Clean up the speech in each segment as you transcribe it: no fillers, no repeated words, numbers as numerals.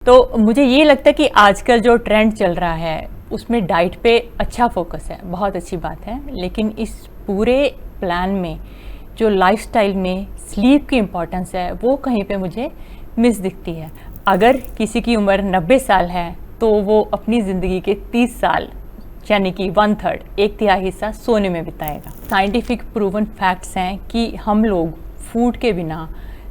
तो मुझे ये लगता है कि आजकल जो ट्रेंड चल रहा है उसमें डाइट पे अच्छा फोकस है, बहुत अच्छी बात है। लेकिन इस पूरे प्लान में जो लाइफस्टाइल में स्लीप की इम्पोर्टेंस है वो कहीं पे मुझे मिस दिखती है। अगर किसी की उम्र 90 साल है तो वो अपनी ज़िंदगी के 30 साल यानी कि 1/3 एक तिहाई हिस्सा सोने में बिताएगा। साइंटिफिक प्रूवन फैक्ट्स हैं कि हम लोग फूड के बिना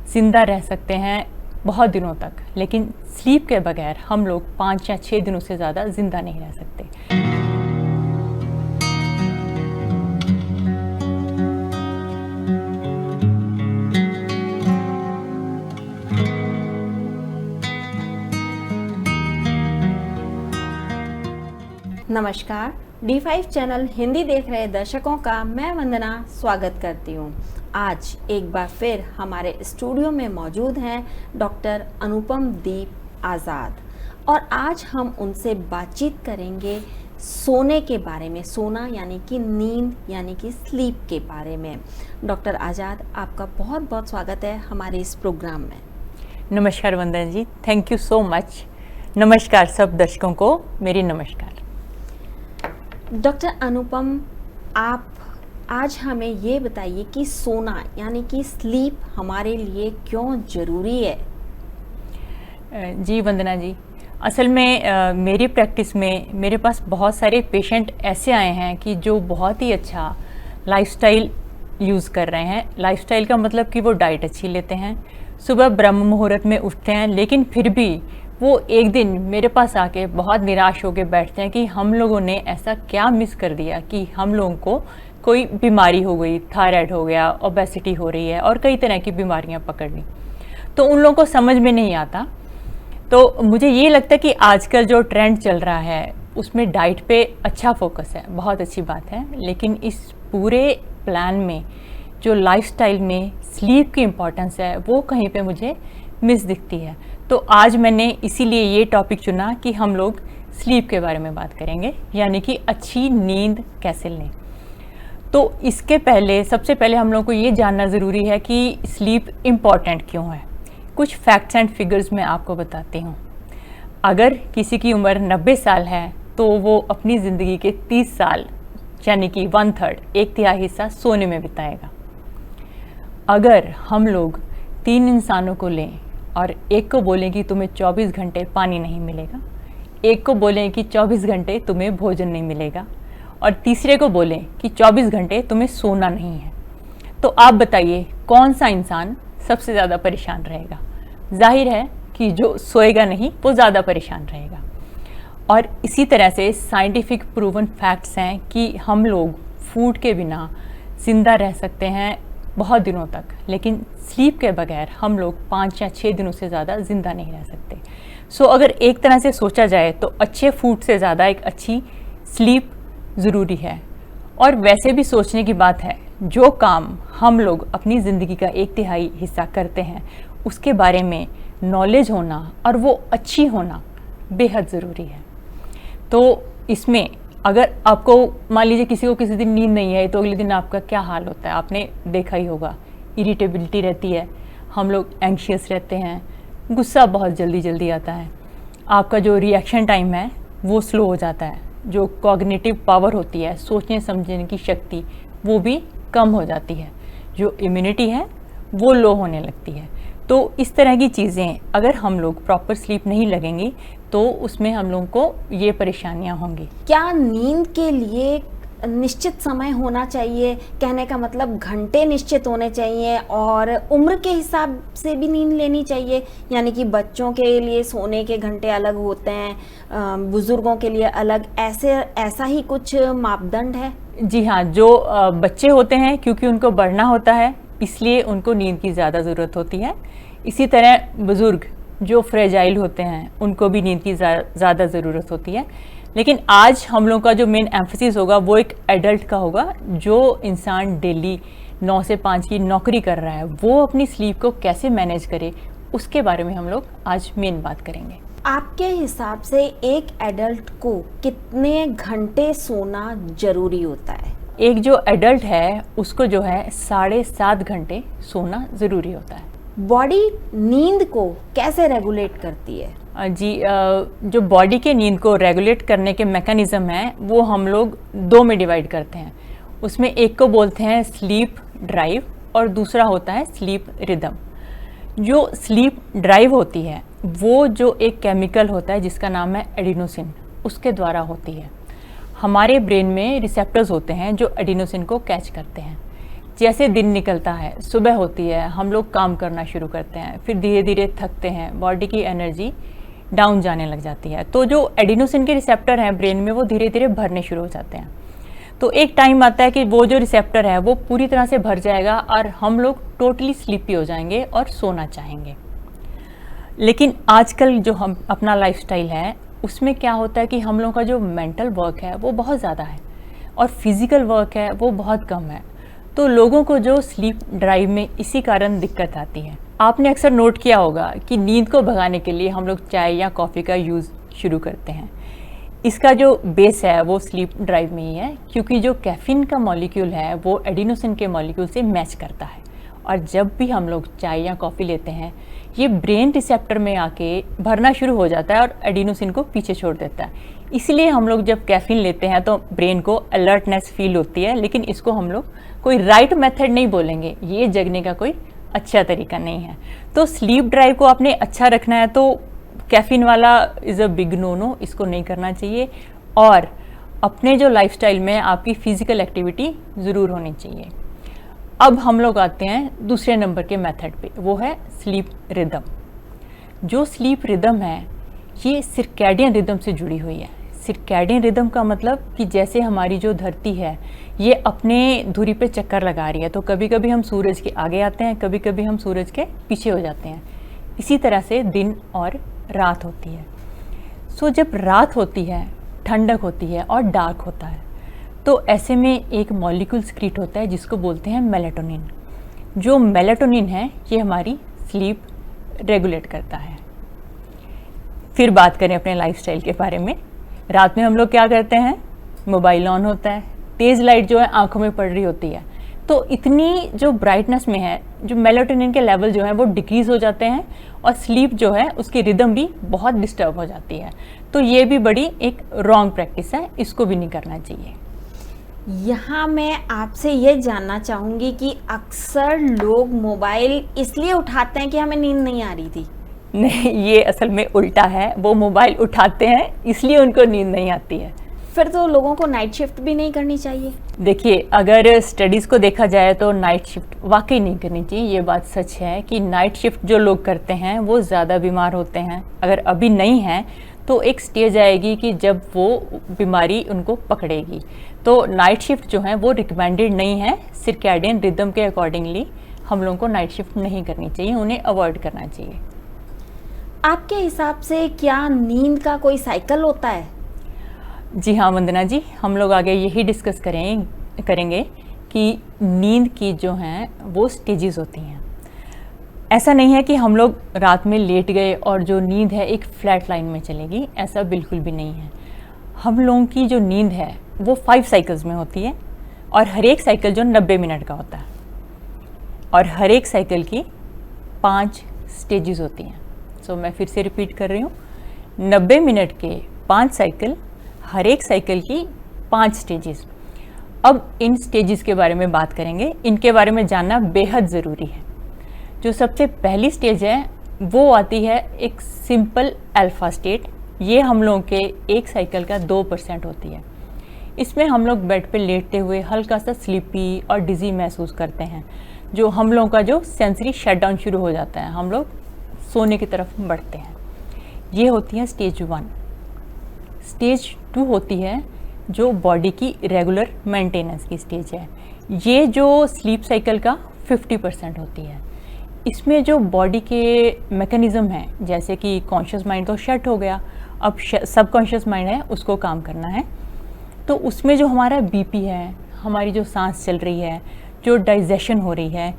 ज़िंदा रह सकते हैं बहुत दिनों तक, लेकिन स्लीप के बगैर हम लोग 5 या 6 दिनों से ज़्यादा ज़िंदा नहीं रह सकते। नमस्कार, D5 चैनल हिंदी देख रहे दर्शकों का मैं वंदना स्वागत करती हूँ। आज एक बार फिर हमारे स्टूडियो में मौजूद हैं डॉक्टर अनुपम दीप आज़ाद और आज हम उनसे बातचीत करेंगे सोने के बारे में, सोना यानी कि नींद यानी कि स्लीप के बारे में। डॉक्टर आज़ाद, आपका बहुत बहुत स्वागत है हमारे इस प्रोग्राम में। नमस्कार वंदना जी, थैंक यू सो मच। नमस्कार सब दर्शकों को, मेरी नमस्कार। डॉक्टर अनुपम, आप आज हमें ये बताइए कि सोना यानी कि स्लीप हमारे लिए क्यों ज़रूरी है? जी वंदना जी, असल में मेरी प्रैक्टिस में मेरे पास बहुत सारे पेशेंट ऐसे आए हैं कि जो बहुत ही अच्छा लाइफस्टाइल यूज़ कर रहे हैं। लाइफस्टाइल का मतलब कि वो डाइट अच्छी लेते हैं, सुबह ब्रह्म मुहूर्त में उठते हैं, लेकिन फिर भी वो एक दिन मेरे पास आके बहुत निराश होकर बैठते हैं कि हम लोगों ने ऐसा क्या मिस कर दिया कि हम लोगों को कोई बीमारी हो गई, थायराइड हो गया, ओबेसिटी हो रही है और कई तरह की बीमारियां पकड़ ली। तो उन लोगों को समझ में नहीं आता। तो मुझे ये लगता है कि आजकल जो ट्रेंड चल रहा है उसमें डाइट पे अच्छा फोकस है, बहुत अच्छी बात है। लेकिन इस पूरे प्लान में जो लाइफस्टाइल में स्लीप की इम्पोर्टेंस है वो कहीं पे मुझे मिस दिखती है। तो आज मैंने इसीलिए ये टॉपिक चुना कि हम लोग स्लीप के बारे में बात करेंगे, यानी कि अच्छी नींद कैसे लें। तो इसके पहले सबसे पहले हम लोग को ये जानना ज़रूरी है कि स्लीप इम्पॉर्टेंट क्यों है। कुछ फैक्ट्स एंड फिगर्स मैं आपको बताती हूँ। अगर किसी की उम्र 90 साल है तो वो अपनी ज़िंदगी के 30 साल यानी कि 1/3 एक तिहाई हिस्सा सोने में बिताएगा। अगर हम लोग 3 इंसानों को लें और एक को बोलें कि तुम्हें 24 घंटे पानी नहीं मिलेगा, एक को बोलें कि 24 घंटे तुम्हें भोजन नहीं मिलेगा और तीसरे को बोलें कि 24 घंटे तुम्हें सोना नहीं है, तो आप बताइए कौन सा इंसान सबसे ज़्यादा परेशान रहेगा? जाहिर है कि जो सोएगा नहीं वो ज़्यादा परेशान रहेगा। और इसी तरह से साइंटिफिक प्रूवन फैक्ट्स हैं कि हम लोग फूड के बिना ज़िंदा रह सकते हैं बहुत दिनों तक, लेकिन स्लीप के बगैर हम लोग 5 या 6 दिनों से ज़्यादा ज़िंदा नहीं रह सकते। सो अगर एक तरह से सोचा जाए तो अच्छे फूड से ज़्यादा एक अच्छी स्लीप ज़रूरी है। और वैसे भी सोचने की बात है, जो काम हम लोग अपनी ज़िंदगी का 1/3 हिस्सा करते हैं उसके बारे में नॉलेज होना और वो अच्छी होना बेहद ज़रूरी है। तो इसमें अगर आपको मान लीजिए किसी को किसी दिन नींद नहीं है तो अगले दिन आपका क्या हाल होता है, आपने देखा ही होगा। इरिटेबिलिटी रहती है, हम लोग एंग्शियस रहते हैं, गुस्सा बहुत जल्दी जल्दी आता है, आपका जो रिएक्शन टाइम है वो स्लो हो जाता है, जो कॉग्निटिव पावर होती है, सोचने समझने की शक्ति, वो भी कम हो जाती है, जो इम्यूनिटी है वो लो होने लगती है। तो इस तरह की चीज़ें अगर हम लोग प्रॉपर स्लीप नहीं लगेंगी तो उसमें हम लोगों को ये परेशानियां होंगी। क्या नींद के लिए निश्चित समय होना चाहिए? कहने का मतलब घंटे निश्चित होने चाहिए और उम्र के हिसाब से भी नींद लेनी चाहिए, यानी कि बच्चों के लिए सोने के घंटे अलग होते हैं, बुजुर्गों के लिए अलग, ऐसा ही कुछ मापदंड है? जी हाँ, जो बच्चे होते हैं क्योंकि उनको बढ़ना होता है इसलिए उनको नींद की ज़्यादा ज़रूरत होती है। इसी तरह बुज़ुर्ग जो फ्रेजाइल होते हैं उनको भी नींद की ज़्यादा ज़रूरत होती है। लेकिन आज हम लोग का जो मेन एम्फेसिस होगा वो एक एडल्ट का होगा। जो इंसान डेली 9 से 5 की नौकरी कर रहा है वो अपनी स्लीप को कैसे मैनेज करे उसके बारे में हम लोग आज मेन बात करेंगे। आपके हिसाब से एक एडल्ट को कितने घंटे सोना जरूरी होता है? एक जो एडल्ट है उसको जो है 7.5 घंटे सोना ज़रूरी होता है। बॉडी नींद को कैसे रेगुलेट करती है? जो बॉडी के नींद को रेगुलेट करने के मैकेनिज़्म हैं वो हम लोग दो में डिवाइड करते हैं। उसमें एक को बोलते हैं स्लीप ड्राइव और दूसरा होता है स्लीप रिदम। जो स्लीप ड्राइव होती है वो जो एक केमिकल होता है जिसका नाम है एडिनोसिन, उसके द्वारा होती है। हमारे ब्रेन में रिसेप्टर्स होते हैं जो एडिनोसिन को कैच करते हैं। जैसे दिन निकलता है, सुबह होती है, हम लोग काम करना शुरू करते हैं, फिर धीरे धीरे थकते हैं, बॉडी की एनर्जी डाउन जाने लग जाती है, तो जो एडिनोसिन के रिसेप्टर हैं ब्रेन में वो धीरे धीरे भरने शुरू हो जाते हैं। तो एक टाइम आता है कि वो जो रिसेप्टर है वो पूरी तरह से भर जाएगा और हम लोग टोटली स्लीपी हो जाएंगे और सोना चाहेंगे। लेकिन आजकल जो हम अपना लाइफस्टाइल है उसमें क्या होता है कि हम लोगों का जो मेंटल वर्क है वो बहुत ज़्यादा है और फिज़िकल वर्क है वो बहुत कम है। तो लोगों को जो स्लीप ड्राइव में इसी कारण दिक्कत आती है। आपने अक्सर नोट किया होगा कि नींद को भगाने के लिए हम लोग चाय या कॉफ़ी का यूज़ शुरू करते हैं। इसका जो बेस है वो स्लीप ड्राइव में ही है, क्योंकि जो कैफीन का मॉलिक्यूल है वो एडिनोसिन के मॉलिक्यूल से मैच करता है। और जब भी हम लोग चाय या कॉफ़ी लेते हैं ये ब्रेन रिसेप्टर में आके भरना शुरू हो जाता है और एडिनोसिन को पीछे छोड़ देता है। इसलिए हम लोग जब कैफीन लेते हैं तो ब्रेन को अलर्टनेस फील होती है, लेकिन इसको हम लोग कोई राइट मेथड नहीं बोलेंगे, ये जगने का कोई अच्छा तरीका नहीं है। तो स्लीप ड्राइव को आपने अच्छा रखना है तो कैफीन वाला इज़ अ बिग नो, इसको नहीं करना चाहिए। और अपने जो लाइफस्टाइल में आपकी फ़िज़िकल एक्टिविटी ज़रूर होनी चाहिए। अब हम लोग आते हैं दूसरे नंबर के मेथड पे, वो है स्लीप रिदम। जो स्लीप रिदम है ये सिरकैडियन रिदम से जुड़ी हुई है। सिरकैडियन रिदम का मतलब कि जैसे हमारी जो धरती है ये अपने धुरी पे चक्कर लगा रही है, तो कभी कभी हम सूरज के आगे आते हैं, कभी कभी हम सूरज के पीछे हो जाते हैं। इसी तरह से दिन और रात होती है। सो जब रात होती है, ठंडक होती है और डार्क होता है, तो ऐसे में एक मॉलिक्यूल सिक्रीट होता है जिसको बोलते हैं मेलाटोनिन। जो मेलाटोनिन है ये हमारी स्लीप रेगुलेट करता है। फिर बात करें अपने लाइफस्टाइल के बारे में। रात में हम लोग क्या करते हैं, मोबाइल ऑन होता है, तेज़ लाइट जो है आंखों में पड़ रही होती है, तो इतनी जो ब्राइटनेस में है जो मेलाटोनिन के लेवल जो है वो डिक्रीज़ हो जाते हैं और स्लीप जो है उसकी रिदम भी बहुत डिस्टर्ब हो जाती है। तो ये भी बड़ी एक रॉन्ग प्रैक्टिस है, इसको भी नहीं करना चाहिए। यहाँ मैं आपसे ये जानना चाहूँगी कि अक्सर लोग मोबाइल इसलिए उठाते हैं कि हमें नींद नहीं आ रही थी। नहीं, ये असल में उल्टा है। वो मोबाइल उठाते हैं इसलिए उनको नींद नहीं आती है। फिर तो लोगों को नाइट शिफ्ट भी नहीं करनी चाहिए। देखिए, अगर स्टडीज़ को देखा जाए तो नाइट शिफ्ट वाकई नहीं करनी चाहिए। ये बात सच है कि नाइट शिफ्ट जो लोग करते हैं वो ज़्यादा बीमार होते हैं। अगर अभी नहीं है तो एक स्टेज आएगी कि जब वो बीमारी उनको पकड़ेगी। तो नाइट शिफ्ट जो है वो रिकमेंडेड नहीं है। सिरकैडियन रिदम के अकॉर्डिंगली हम लोगों को नाइट शिफ्ट नहीं करनी चाहिए, उन्हें अवॉइड करना चाहिए। आपके हिसाब से क्या नींद का कोई साइकिल होता है? जी हाँ वंदना जी, हम लोग आगे यही डिस्कस करेंगे कि नींद की जो हैं वो स्टेजेस होती हैं। ऐसा नहीं है कि हम लोग रात में लेट गए और जो नींद है एक फ्लैट लाइन में चलेगी, ऐसा बिल्कुल भी नहीं है। हम लोगों की जो नींद है वो 5 साइकिल्स में होती है और हर एक साइकिल जो 90 मिनट का होता है और हर एक साइकिल की 5 स्टेजेस होती हैं। सो मैं फिर से रिपीट कर रही हूँ, 90 मिनट के 5 साइकिल, हर एक साइकिल की 5 स्टेजेस। अब इन स्टेजेस के बारे में बात करेंगे। इनके बारे में जानना बेहद ज़रूरी है। जो सबसे पहली स्टेज है वो आती है एक सिंपल अल्फा स्टेट। ये हम लोगों के एक साइकिल का 2% होती है। इसमें हम लोग बेड पे लेटते हुए हल्का सा स्लीपी और डिज़ी महसूस करते हैं। जो हम लोगों का जो सेंसरी शटडाउन शुरू हो जाता है, हम लोग सोने की तरफ बढ़ते हैं। ये होती है स्टेज 1। स्टेज 2 होती है जो बॉडी की रेगुलर मेंटेनेंस की स्टेज है। ये जो स्लीप साइकिल का 50% होती है। इसमें जो बॉडी के मैकेनिज़्म हैं, जैसे कि कॉन्शियस माइंड तो शट हो गया, अब सबकॉन्शियस माइंड है उसको काम करना है। तो उसमें जो हमारा बीपी है, हमारी जो सांस चल रही है, जो डाइजेशन हो रही है,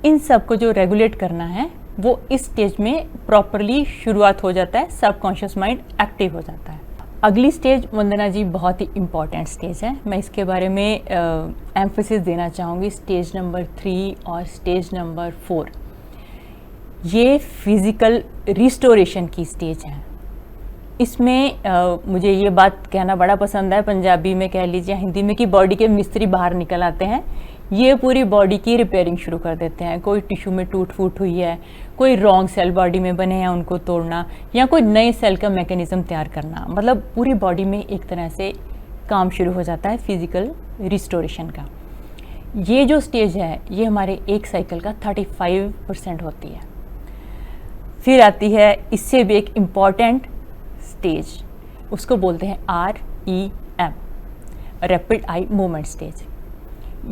इन सब को जो रेगुलेट करना है वो इस स्टेज में प्रॉपरली शुरुआत हो जाता है, सबकॉन्शियस माइंड एक्टिव हो जाता है। अगली स्टेज वंदना जी बहुत ही इम्पॉर्टेंट स्टेज है, मैं इसके बारे में एम्फेसिस देना चाहूँगी। स्टेज नंबर 3 और स्टेज नंबर 4 ये फिज़िकल रिस्टोरेशन की स्टेज है। इसमें मुझे ये बात कहना बड़ा पसंद है, पंजाबी में कह लीजिए, हिंदी में, कि बॉडी के मिस्त्री बाहर निकल आते हैं। ये पूरी बॉडी की रिपेयरिंग शुरू कर देते हैं। कोई टिश्यू में टूट फूट हुई है, कोई रॉन्ग सेल बॉडी में बने हैं, उनको तोड़ना, या कोई नए सेल का मैकेनिज्म तैयार करना, मतलब पूरी बॉडी में एक तरह से काम शुरू हो जाता है फिजिकल रिस्टोरेशन का। ये जो स्टेज है ये हमारे एक साइकिल का 35% होती है। फिर आती है इससे भी एक इम्पॉर्टेंट स्टेज, उसको बोलते हैं REM, rapid eye movement stage.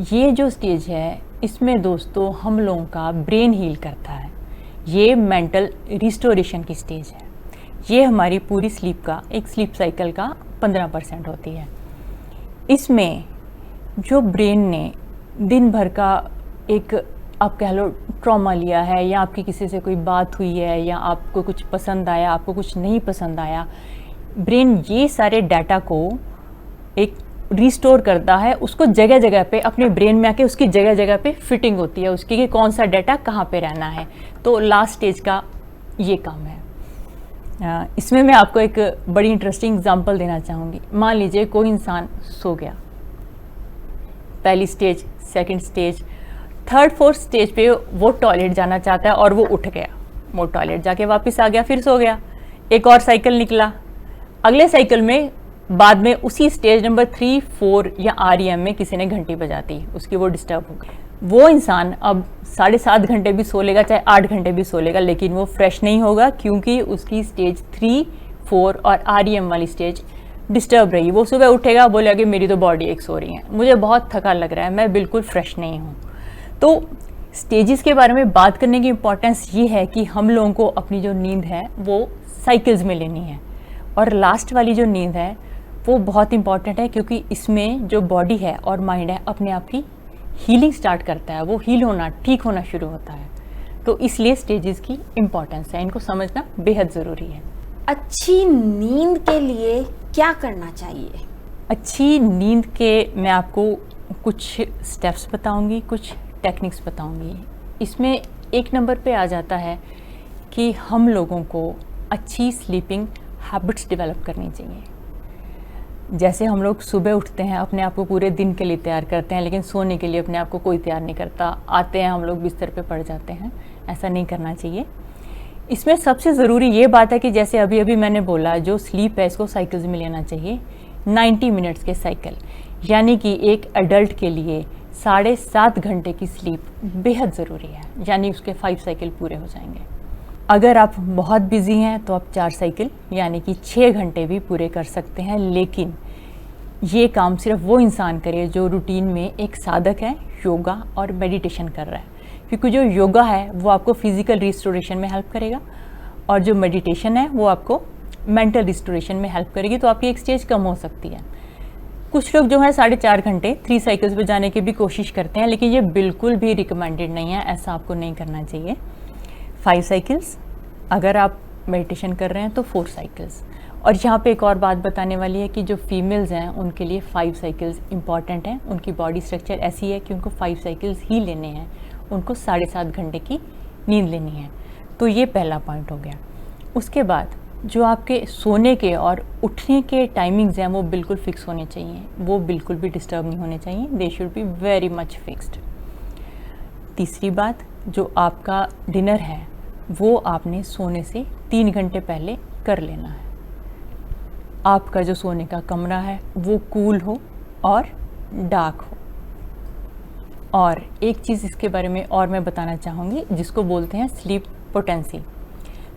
ये जो स्टेज है इसमें दोस्तों हम लोगों का ब्रेन हील करता है। ये मेंटल रिस्टोरेशन की स्टेज है। ये हमारी पूरी स्लीप का, एक स्लीप साइकिल का 15% होती है। इसमें जो ब्रेन ने दिन भर का एक, आप कह लो, ट्रॉमा लिया है, या आपकी किसी से कोई बात हुई है, या आपको कुछ पसंद आया, आपको कुछ नहीं पसंद आया, ब्रेन ये सारे डाटा को एक रिस्टोर करता है। उसको जगह जगह पे अपने ब्रेन में आके उसकी जगह जगह पे फिटिंग होती है उसकी, कि कौन सा डाटा कहाँ पे रहना है। तो लास्ट स्टेज का ये काम है। इसमें मैं आपको एक बड़ी इंटरेस्टिंग एग्जांपल देना चाहूँगी। मान लीजिए कोई इंसान सो गया, पहली stage, second stage, third fourth stage पे वो टॉयलेट जाना चाहता है और वो उठ गया, वो टॉयलेट जाके वापस आ गया, फिर सो गया। एक और साइकिल निकला, अगले साइकिल में बाद में उसी स्टेज नंबर 3, 4 या REM में किसी ने घंटी बजा दी, उसकी वो डिस्टर्ब हो गई। वो इंसान अब 7.5 घंटे भी सो लेगा, चाहे 8 घंटे भी सो लेगा, लेकिन वो फ्रेश नहीं होगा, क्योंकि उसकी स्टेज 3, 4 और REM वाली स्टेज डिस्टर्ब रही। वो सुबह उठेगा, बोलेगा कि मेरी तो बॉडी एक सो रही है, मुझे बहुत थका लग रहा है, मैं बिल्कुल फ्रेश नहीं हूँ। तो स्टेजेस के बारे में बात करने की इम्पोर्टेंस ये है कि हम लोगों को अपनी जो नींद है वो साइकिल्स में लेनी है। और लास्ट वाली जो नींद है वो बहुत इंपॉर्टेंट है, क्योंकि इसमें जो बॉडी है और माइंड है अपने आप की हीलिंग स्टार्ट करता है, वो हील होना, ठीक होना शुरू होता है। तो इसलिए स्टेजेस की इम्पोर्टेंस है, इनको समझना बेहद ज़रूरी है। अच्छी नींद के लिए क्या करना चाहिए? अच्छी नींद के मैं आपको कुछ स्टेप्स बताऊंगी, कुछ टेक्निक्स बताऊंगी। इसमें एक नंबर पे आ जाता है कि हम लोगों को अच्छी स्लीपिंग हैबिट्स डेवलप करनी चाहिए। जैसे हम लोग सुबह उठते हैं, अपने आप को पूरे दिन के लिए तैयार करते हैं, लेकिन सोने के लिए अपने आप को कोई तैयार नहीं करता। आते हैं हम लोग, बिस्तर पे पड़ जाते हैं। ऐसा नहीं करना चाहिए। इसमें सबसे ज़रूरी ये बात है कि जैसे अभी अभी मैंने बोला, जो स्लीप है इसको साइकिल्स में लेना चाहिए। 90 मिनट्स के साइकिल, यानी कि एक एडल्ट के लिए 7.5 घंटे की स्लीप बेहद ज़रूरी है, यानी उसके 5 साइकिल पूरे हो जाएंगे। अगर आप बहुत बिजी हैं तो आप 4 साइकिल यानी कि 6 घंटे भी पूरे कर सकते हैं। लेकिन ये काम सिर्फ वो इंसान करे जो रूटीन में एक साधक है, योगा और मेडिटेशन कर रहा है, क्योंकि जो योगा है वो आपको फिजिकल रिस्टोरेशन में हेल्प करेगा, और जो मेडिटेशन है वो आपको मेंटल रिस्टोरेशन में हेल्प करेगी। तो आपकी एक स्टेज कम हो सकती है। कुछ लोग जो है 4.5 घंटे 3 साइकिल्स पे जाने की भी कोशिश करते हैं, लेकिन ये बिल्कुल भी रिकमेंडेड नहीं है, ऐसा आपको नहीं करना चाहिए। 5 साइकिल्स, अगर आप मेडिटेशन कर रहे हैं तो 4 साइकिल्स। और यहाँ पे एक और बात बताने वाली है कि जो फीमेल्स हैं उनके लिए 5 साइकिल्स इंपॉर्टेंट हैं। उनकी बॉडी स्ट्रक्चर ऐसी है कि उनको 5 साइकिल्स ही लेने हैं, उनको 7.5 घंटे की नींद लेनी है। तो ये पहला पॉइंट हो गया। उसके बाद जो आपके सोने के और उठने के टाइमिंग्स हैं वो बिल्कुल फिक्स होने चाहिए, वो बिल्कुल भी डिस्टर्ब नहीं होने चाहिए। They should be very much fixed. तीसरी बात, जो आपका डिनर है वो आपने सोने से 3 घंटे पहले कर लेना है। आपका जो सोने का कमरा है वो कूल हो और डार्क हो। और एक चीज़ इसके बारे में और मैं बताना चाहूँगी, जिसको बोलते हैं स्लीप पोटेंसी।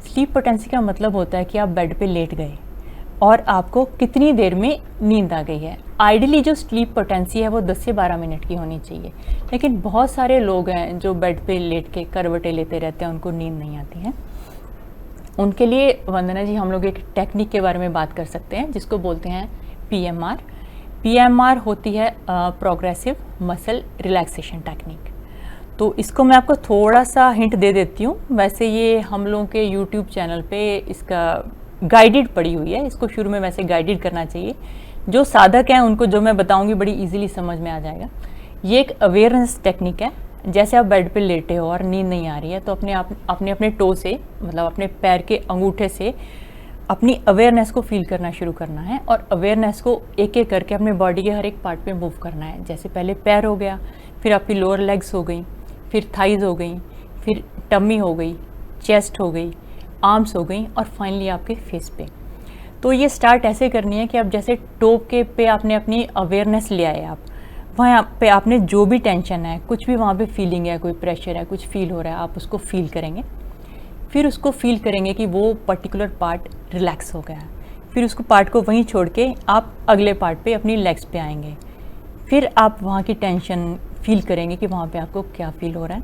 स्लीप पोटेंसी का मतलब होता है कि आप बेड पे लेट गए और आपको कितनी देर में नींद आ गई है। आइडियली जो स्लीप पोटेंसी है वो 10 से 12 मिनट की होनी चाहिए, लेकिन बहुत सारे लोग हैं जो बेड पे लेट के करवटें लेते रहते हैं, उनको नींद नहीं आती है। उनके लिए वंदना जी हम लोग एक टेक्निक के बारे में बात कर सकते हैं, जिसको बोलते हैं PMR। PMR होती है प्रोग्रेसिव मसल रिलैक्सेशन टेक्निक। तो इसको मैं आपको थोड़ा सा हिंट दे देती हूँ। वैसे ये हम लोगों के YouTube चैनल पे इसका गाइडेड पड़ी हुई है, इसको शुरू में वैसे गाइडेड करना चाहिए। जो साधक हैं उनको जो मैं बताऊंगी बड़ी इजीली समझ में आ जाएगा। ये एक अवेयरनेस टेक्निक है। जैसे आप बेड पे लेटे हो और नींद नहीं आ रही है तो अपने टो से, मतलब अपने पैर के अंगूठे से अपनी अवेयरनेस को फील करना शुरू करना है और अवेयरनेस को एक एक करके अपने बॉडी के हर एक पार्ट पे मूव करना है। जैसे पहले पैर हो गया, फिर आपकी लोअर लेग्स हो गई, फिर थाइज हो गई, फिर टमी हो गई, चेस्ट हो गई, आर्म्स हो गई और फाइनली आपके फेस पे। तो ये स्टार्ट ऐसे करनी है कि आप जैसे टो के पे आपने अपनी अवेयरनेस ले आए, आप वहाँ पे आपने जो भी टेंशन है, कुछ भी वहाँ पे फीलिंग है, कोई प्रेशर है, कुछ फील हो रहा है, आप उसको फील करेंगे। फिर उसको फील करेंगे कि वो पर्टिकुलर पार्ट रिलैक्स हो गया है। फिर उसको पार्ट को वहीं छोड़ के आप अगले पार्ट पे अपनी लेग्स पे आएंगे। फिर आप वहाँ की टेंशन फील करेंगे कि वहाँ पे आपको क्या फील हो रहा है।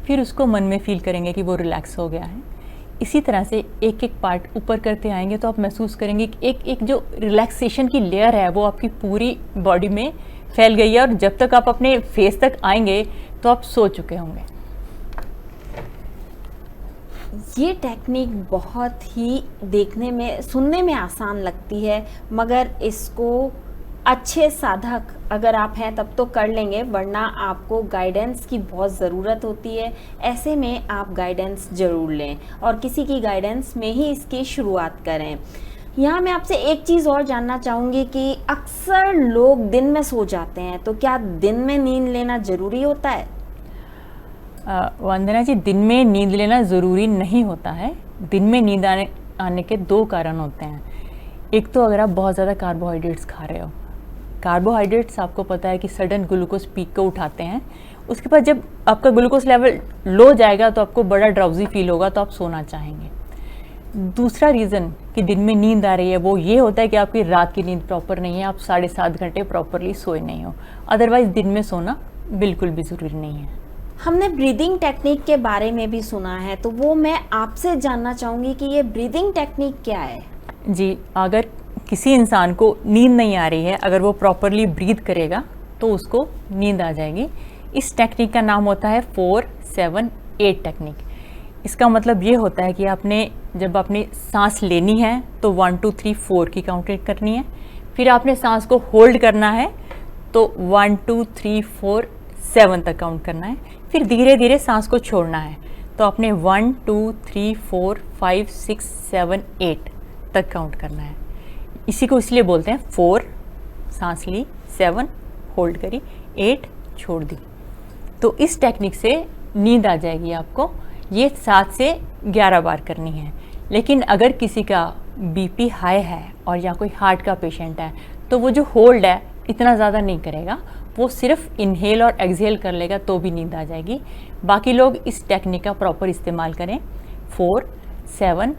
फिर उसको मन में फील करेंगे कि वो रिलैक्स हो गया है। इसी तरह से एक एक पार्ट ऊपर करते आएंगे तो आप महसूस करेंगे कि एक एक जो रिलैक्सेशन की लेयर है वो आपकी पूरी बॉडी में फैल गई है और जब तक आप अपने फेस तक आएंगे तो आप सो चुके होंगे। ये टेक्निक बहुत ही देखने में, सुनने में आसान लगती है, मगर इसको अच्छे साधक अगर आप हैं तब तो कर लेंगे, वरना आपको गाइडेंस की बहुत ज़रूरत होती है। ऐसे में आप गाइडेंस ज़रूर लें और किसी की गाइडेंस में ही इसकी शुरुआत करें। यहाँ मैं आपसे एक चीज़ और जानना चाहूँगी कि अक्सर लोग दिन में सो जाते हैं, तो क्या दिन में नींद लेना ज़रूरी होता है? वंदना जी, दिन में नींद लेना ज़रूरी नहीं होता है। दिन में नींद आने के दो कारण होते हैं। एक तो अगर आप बहुत ज़्यादा कार्बोहाइड्रेट्स खा रहे हो। कार्बोहाइड्रेट्स आपको पता है कि सडन ग्लूकोज पीक को उठाते हैं। उसके बाद जब आपका ग्लूकोज लेवल लो जाएगा तो आपको बड़ा ड्राउजी फील होगा, तो आप सोना चाहेंगे। दूसरा रीज़न कि दिन में नींद आ रही है वो ये होता है कि आपकी रात की नींद प्रॉपर नहीं है, आप 7.5 घंटे प्रॉपरली सोए नहीं हो। अदरवाइज़ दिन में सोना बिल्कुल भी ज़रूरी नहीं है। हमने ब्रीदिंग टेक्निक के बारे में भी सुना है, तो वो मैं आपसे जानना चाहूँगी कि ये ब्रीदिंग टेक्निक क्या है? जी, अगर किसी इंसान को नींद नहीं आ रही है, अगर वो प्रॉपरली ब्रीथ करेगा तो उसको नींद आ जाएगी। इस टेक्निक का नाम होता है 4-7-8 टेक्निक। इसका मतलब ये होता है कि आपने जब अपनी सांस लेनी है तो 1 2 3 4 की काउंटिंग करनी है। फिर आपने सांस को होल्ड करना है तो 1 2 3 4 7 तक काउंट करना है। फिर धीरे धीरे सांस को छोड़ना है तो आपने 1 2 3 4 5 6 7 8 तक काउंट करना है। इसी को इसलिए बोलते हैं 4 सांस ली, 7 होल्ड करी, 8 छोड़ दी। तो इस टेक्निक से नींद आ जाएगी आपको। ये 7 से 11 बार करनी है। लेकिन अगर किसी का बीपी हाई है और या कोई हार्ट का पेशेंट है तो वो जो होल्ड है इतना ज़्यादा नहीं करेगा, वो सिर्फ इनहेल और एक्सहेल कर लेगा तो भी नींद आ जाएगी। बाकी लोग इस टेक्निक का प्रॉपर इस्तेमाल करें, 4, 7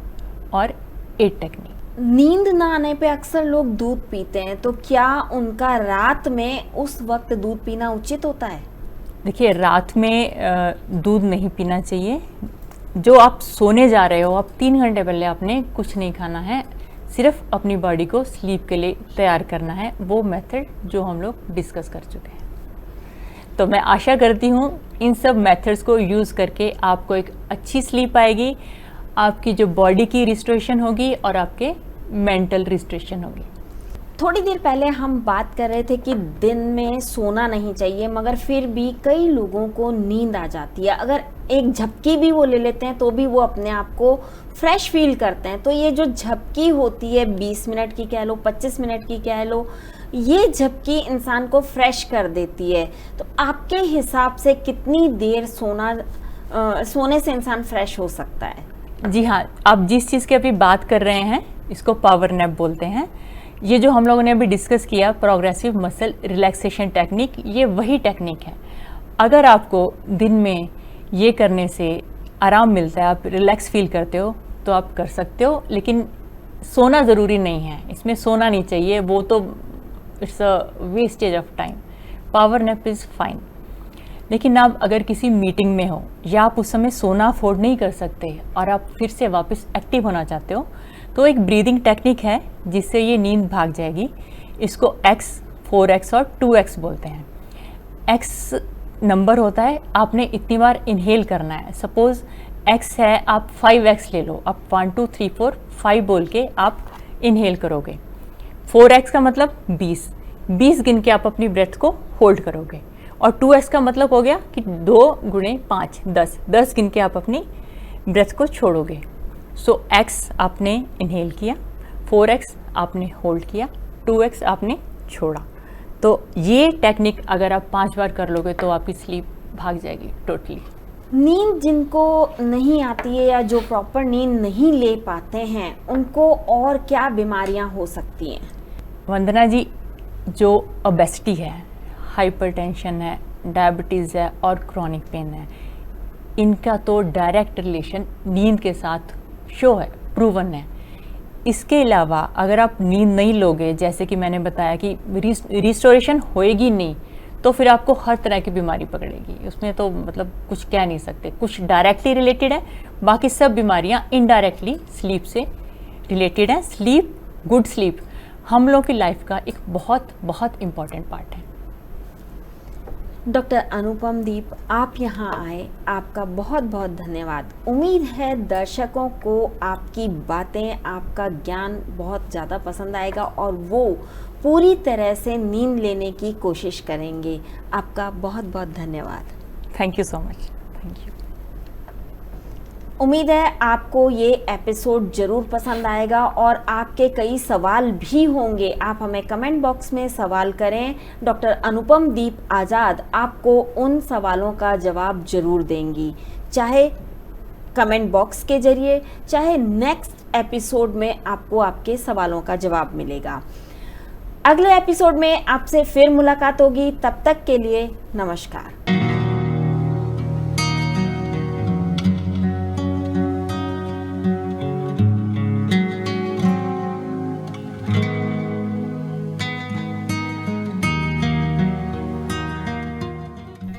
और 8 टेक्निक। नींद ना आने पे अक्सर लोग दूध पीते हैं, तो क्या उनका रात में उस वक्त दूध पीना उचित होता है? देखिए, रात में दूध नहीं पीना चाहिए। जो आप सोने जा रहे हो, आप 3 घंटे पहले आपने कुछ नहीं खाना है, सिर्फ अपनी बॉडी को स्लीप के लिए तैयार करना है। वो मेथड जो हम लोग डिस्कस कर चुके हैं। तो मैं आशा करती हूँ इन सब मेथड्स को यूज़ करके आपको एक अच्छी स्लीप आएगी, आपकी जो बॉडी की रिस्टोरेशन होगी और आपके मेंटल रिस्टोरेशन होगी। थोड़ी देर पहले हम बात कर रहे थे कि दिन में सोना नहीं चाहिए, मगर फिर भी कई लोगों को नींद आ जाती है। अगर एक झपकी भी वो ले लेते हैं तो भी वो अपने आप को फ्रेश फील करते हैं। तो ये जो झपकी होती है, 20 मिनट की कह लो, 25 मिनट की कह लो, ये झपकी इंसान को फ्रेश कर देती है। तो आपके हिसाब से कितनी देर सोने से इंसान फ्रेश हो सकता है? जी हाँ, आप जिस चीज़ की अभी बात कर रहे हैं इसको पावर नैप बोलते हैं। ये जो हम लोगों ने अभी डिस्कस किया, प्रोग्रेसिव मसल रिलैक्सेशन टेक्निक, ये वही टेक्निक है। अगर आपको दिन में ये करने से आराम मिलता है, आप रिलैक्स फील करते हो, तो आप कर सकते हो। लेकिन सोना ज़रूरी नहीं है, इसमें सोना नहीं चाहिए, वो तो it's a wastage of time. Power nap is fine. लेकिन आप अगर किसी मीटिंग में हो या आप उस समय सोना अफोर्ड नहीं कर सकते और आप फिर से वापस एक्टिव होना चाहते हो, तो एक ब्रीदिंग टेक्निक है जिससे ये नींद भाग जाएगी। इसको X, 4X और 2X बोलते हैं। X नंबर होता है, आपने इतनी बार इनहेल करना है। सपोज X है, आप 5X ले लो। आप 1 2 3 4 5 बोल के आप इनहेल करोगे। 4X का मतलब 20 गिन के आप अपनी ब्रेथ को होल्ड करोगे। और 2X का मतलब हो गया कि 2 × 5 10 गिन के आप अपनी ब्रेथ को छोड़ोगे। सो x आपने इनहेल किया, 4x आपने होल्ड किया, 2x आपने छोड़ा। तो ये टेक्निक अगर आप 5 बार कर लोगे तो आपकी स्लीप भाग जाएगी टोटली। नींद जिनको नहीं आती है या जो प्रॉपर नींद नहीं ले पाते हैं, उनको और क्या बीमारियां हो सकती हैं? वंदना जी, जो ओबेसिटी है, हाइपरटेंशन है, डायबिटीज़ है और क्रॉनिक पेन है, इनका तो डायरेक्ट रिलेशन नींद के साथ शो है, प्रूवन है। इसके अलावा अगर आप नींद नहीं लोगे, जैसे कि मैंने बताया कि रिस्टोरेशन होएगी नहीं, तो फिर आपको हर तरह की बीमारी पकड़ेगी। उसमें तो मतलब कुछ कह नहीं सकते। कुछ डायरेक्टली रिलेटेड है, बाकी सब बीमारियां इनडायरेक्टली स्लीप से रिलेटेड हैं। स्लीप, गुड स्लीप हम लोग की लाइफ का एक बहुत बहुत इम्पॉर्टेंट पार्ट है। डॉक्टर अनुपम दीप, आप यहाँ आए, आपका बहुत बहुत धन्यवाद। उम्मीद है दर्शकों को आपकी बातें, आपका ज्ञान बहुत ज़्यादा पसंद आएगा और वो पूरी तरह से नींद लेने की कोशिश करेंगे। आपका बहुत बहुत धन्यवाद। Thank you so much. Thank you. उम्मीद है आपको ये एपिसोड ज़रूर पसंद आएगा और आपके कई सवाल भी होंगे। आप हमें कमेंट बॉक्स में सवाल करें। डॉक्टर अनुपम दीप आज़ाद आपको उन सवालों का जवाब ज़रूर देंगी, चाहे कमेंट बॉक्स के ज़रिए, चाहे नेक्स्ट एपिसोड में आपको आपके सवालों का जवाब मिलेगा। अगले एपिसोड में आपसे फिर मुलाकात होगी। तब तक के लिए नमस्कार।